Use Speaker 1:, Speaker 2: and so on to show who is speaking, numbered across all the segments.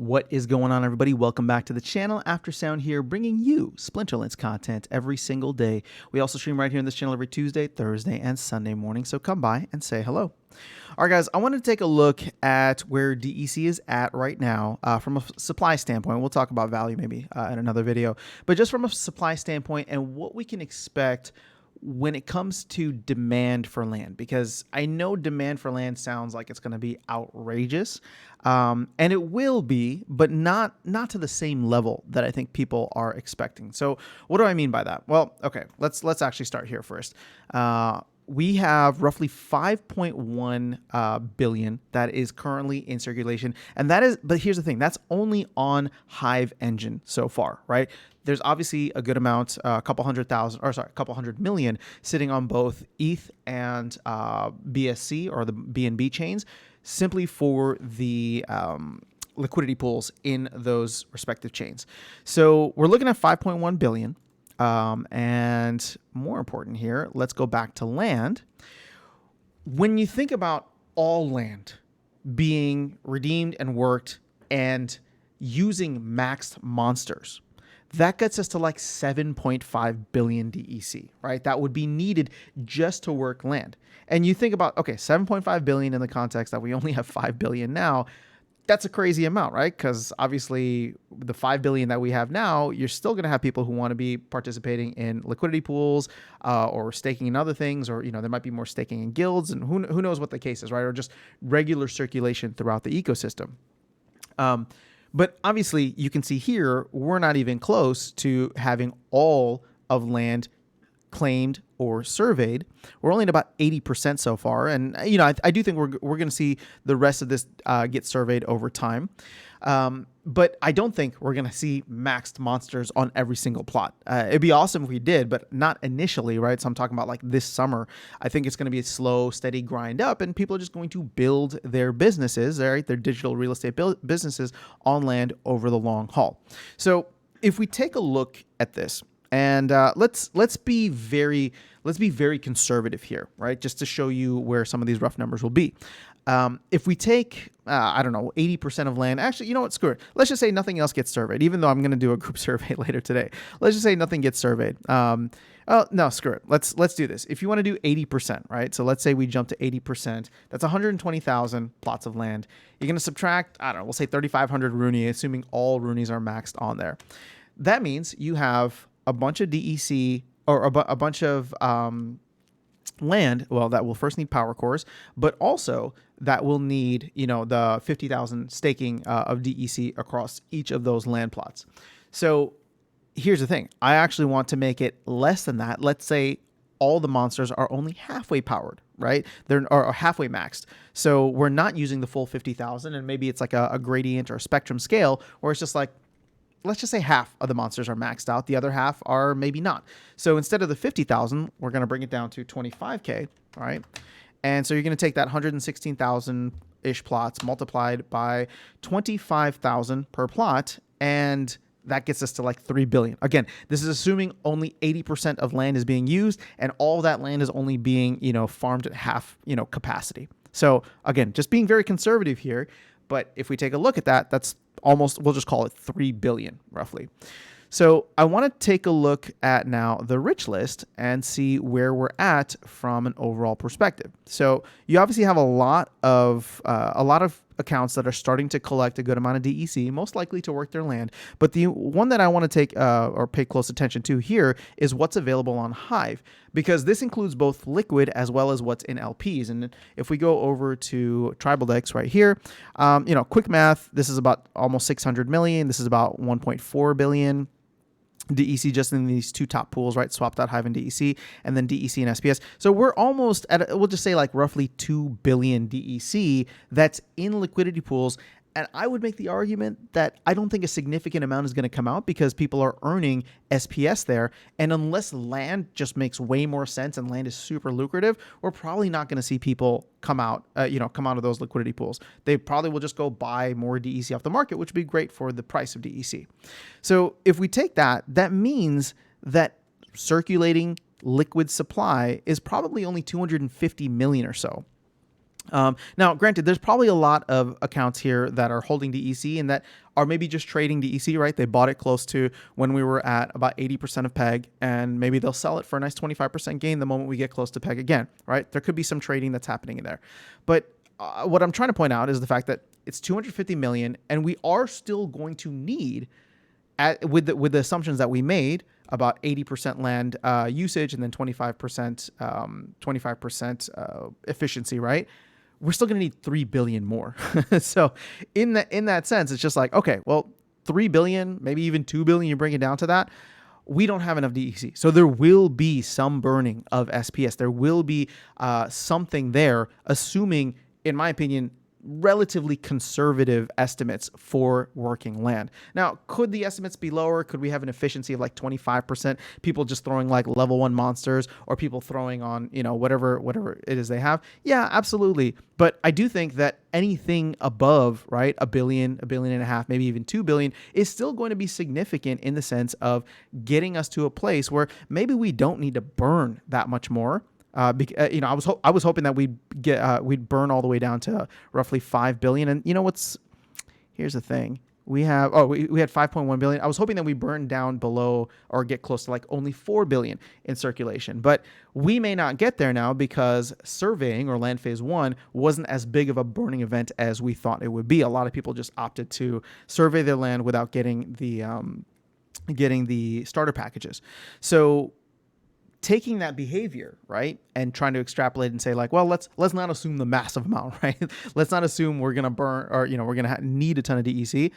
Speaker 1: What is going on, everybody? Welcome back to the channel. Aftersound here, bringing you Splinterlands content every single day. We also stream right here on this channel every Tuesday, Thursday, and Sunday morning, so come by and say hello. All right, guys, I want to take a look at where DEC is at right now from a supply standpoint. We'll talk about value maybe in another video, but just from a supply standpoint and what we can expect when it comes to demand for land, because I know demand for land sounds like it's going to be outrageous, and it will be, but not to the same level that I think people are expecting. So what do I mean by that? Well, okay, let's actually start here first. We have roughly 5.1 billion that is currently in circulation. And that is, but here's the thing, that's only on Hive Engine so far, right? There's obviously a good amount, a couple hundred million sitting on both ETH and BSC or the BNB chains, simply for the liquidity pools in those respective chains. So we're looking at 5.1 billion. And more important here, let's go back to land. When you think about all land being redeemed and worked and using maxed monsters, that gets us to like 7.5 billion DEC, right? That would be needed just to work land. And you think about, okay, 7.5 billion in the context that we only have 5 billion now. That's a crazy amount, right? Because obviously the 5 billion that we have now, you're still going to have people who want to be participating in liquidity pools or staking in other things, or, you know, there might be more staking in guilds, and who knows what the case is, right? Or just regular circulation throughout the ecosystem. But obviously you can see here, we're not even close to having all of land claimed or surveyed. We're only at about 80% so far. And, you know, I do think we're going to see the rest of this get surveyed over time. But I don't think we're going to see maxed monsters on every single plot. It'd be awesome if we did, but not initially, right? So I'm talking about like this summer. I think it's going to be a slow, steady grind up, and people are just going to build their businesses, right? Their digital real estate businesses on land over the long haul. So if we take a look at this, and let's be very conservative here, right? Just to show you where some of these rough numbers will be. If we take, I don't know, 80% of land, actually, you know what, screw it. Let's just say nothing else gets surveyed, even though I'm going to do a group survey later today. Let's just say nothing gets surveyed. Oh, no, screw it. Let's do this. If you want to do 80%, right? So let's say we jump to 80%. That's 120,000 plots of land. You're going to subtract, I don't know, we'll say 3,500 Rooney, assuming all Roonies are maxed on there. That means you have a bunch of DEC or a bunch of land, well, that will first need power cores, but also that will need, you know, the 50,000 staking of DEC across each of those land plots. So here's the thing. I actually want to make it less than that. Let's say all the monsters are only halfway powered, right? They're halfway maxed. So we're not using the full 50,000, and maybe it's like a gradient or a spectrum scale where it's just like, let's just say half of the monsters are maxed out. The other half are maybe not. So instead of the 50,000, we're going to bring it down to 25K, all right? And so you're going to take that 116,000-ish plots multiplied by 25,000 per plot, and that gets us to like 3 billion. Again, this is assuming only 80% of land is being used, and all that land is only being, you know, farmed at half, you know, capacity. So again, just being very conservative here. But if we take a look at that, that's almost, we'll just call it 3 billion roughly. So I want to take a look at now the rich list and see where we're at from an overall perspective. So you obviously have a lot of accounts that are starting to collect a good amount of DEC, most likely to work their land. But the one that I want to take or pay close attention to here is what's available on Hive, because this includes both liquid as well as what's in LPs. And if we go over to TribalDex right here, you know, quick math, this is about almost 600 million. This is about 1.4 billion. DEC just in these two top pools, right? Swap.hive and DEC, and then DEC and SPS. So we're almost at, we'll just say like roughly 2 billion DEC that's in liquidity pools. And I would make the argument that I don't think a significant amount is going to come out because people are earning SPS there. And unless land just makes way more sense and land is super lucrative, we're probably not going to see people come out, come out of those liquidity pools. They probably will just go buy more DEC off the market, which would be great for the price of DEC. So if we take that, that means that circulating liquid supply is probably only 250 million or so. Now, granted, there's probably a lot of accounts here that are holding DEC and that are maybe just trading DEC, right? They bought it close to when we were at about 80% of PEG, and maybe they'll sell it for a nice 25% gain the moment we get close to PEG again, right? There could be some trading that's happening in there. But what I'm trying to point out is the fact that it's 250 million, and we are still going to need, with the assumptions that we made, about 80% land usage and then 25% efficiency, right? We're still going to need 3 billion more. So in that sense, it's just like, okay, well, 3 billion, maybe even 2 billion, you bring it down to that. We don't have enough DEC. So there will be some burning of SPS. There will be something there, assuming, in my opinion, relatively conservative estimates for working land. Now, could the estimates be lower? Could we have an efficiency of like 25%? People just throwing like level 1 monsters, or people throwing on, whatever it is they have? Yeah, absolutely. But I do think that anything above, right, a billion and a half, maybe even 2 billion is still going to be significant in the sense of getting us to a place where maybe we don't need to burn that much more. I was hoping that we'd burn all the way down to roughly 5 billion. And here's the thing. We had 5.1 billion. I was hoping that we burn down below or get close to like only 4 billion in circulation, but we may not get there now because surveying, or land phase 1, wasn't as big of a burning event as we thought it would be. A lot of people just opted to survey their land without getting the starter packages. So taking that behavior, right, and trying to extrapolate and say like, well, let's not assume the massive amount, right? Let's not assume we're gonna burn, or we're gonna need a ton of DEC.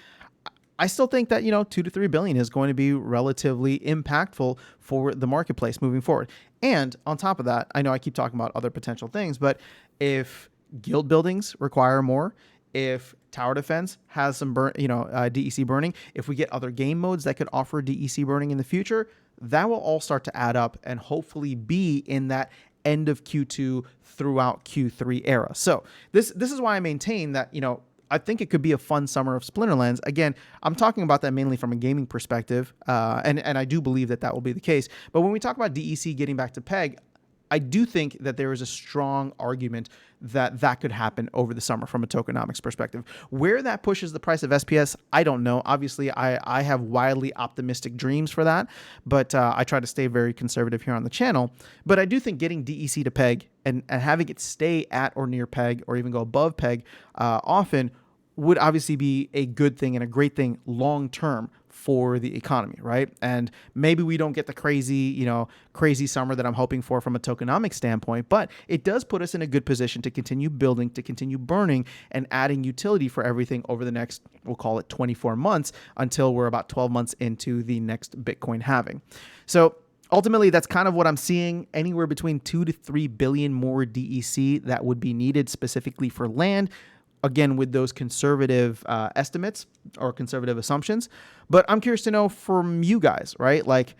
Speaker 1: I still think that 2 to 3 billion is going to be relatively impactful for the marketplace moving forward. And on top of that, I know I keep talking about other potential things, but if guild buildings require more, if tower defense has some DEC burning, if we get other game modes that could offer DEC burning in the future, that will all start to add up and hopefully be in that end of Q2 throughout Q3 era. So this is why I maintain that, I think it could be a fun summer of Splinterlands. Again, I'm talking about that mainly from a gaming perspective, and I do believe that will be the case. But when we talk about DEC getting back to PEG, I do think that there is a strong argument that could happen over the summer from a tokenomics perspective. Where that pushes the price of SPS, I don't know. Obviously, I have wildly optimistic dreams for that, but I try to stay very conservative here on the channel. But I do think getting DEC to PEG and having it stay at or near PEG, or even go above PEG often, would obviously be a good thing and a great thing long term for the economy, right? And maybe we don't get the crazy summer that I'm hoping for from a tokenomic standpoint, but it does put us in a good position to continue building, to continue burning, and adding utility for everything over the next, we'll call it 24 months, until we're about 12 months into the next Bitcoin halving. So ultimately, that's kind of what I'm seeing, anywhere between 2 to 3 billion more DEC that would be needed specifically for land. Again, with those conservative estimates or conservative assumptions. But I'm curious to know from you guys, right? Like,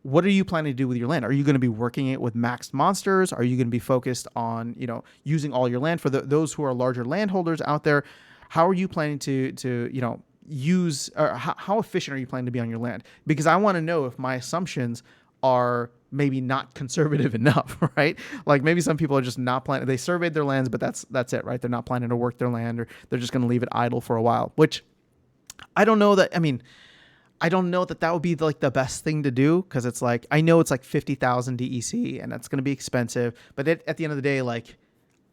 Speaker 1: what are you planning to do with your land? Are you going to be working it with maxed monsters? Are you going to be focused on, using all your land? For those who are larger landholders out there, how are you planning to use, or how efficient are you planning to be on your land? Because I want to know if my assumptions are maybe not conservative enough, right? Like maybe some people are just not planning. They surveyed their lands, but that's it, right? They're not planning to work their land, or they're just going to leave it idle for a while, which I don't know that. I mean, I don't know that would be like the best thing to do, because it's like, I know it's like 50,000 DEC and that's going to be expensive, but at the end of the day, like,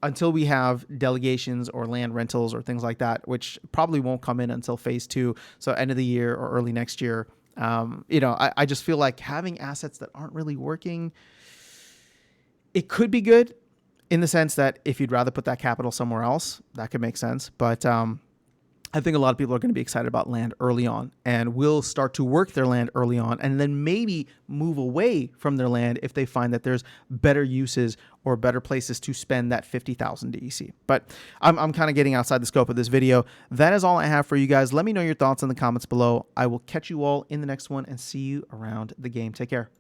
Speaker 1: until we have delegations or land rentals or things like that, which probably won't come in until phase 2, so end of the year or early next year, I just feel like having assets that aren't really working, it could be good in the sense that if you'd rather put that capital somewhere else, that could make sense. But I think a lot of people are going to be excited about land early on, and will start to work their land early on, and then maybe move away from their land if they find that there's better uses or better places to spend that 50,000 DEC. But I'm kind of getting outside the scope of this video. That is all I have for you guys. Let me know your thoughts in the comments below. I will catch you all in the next one and see you around the game. Take care.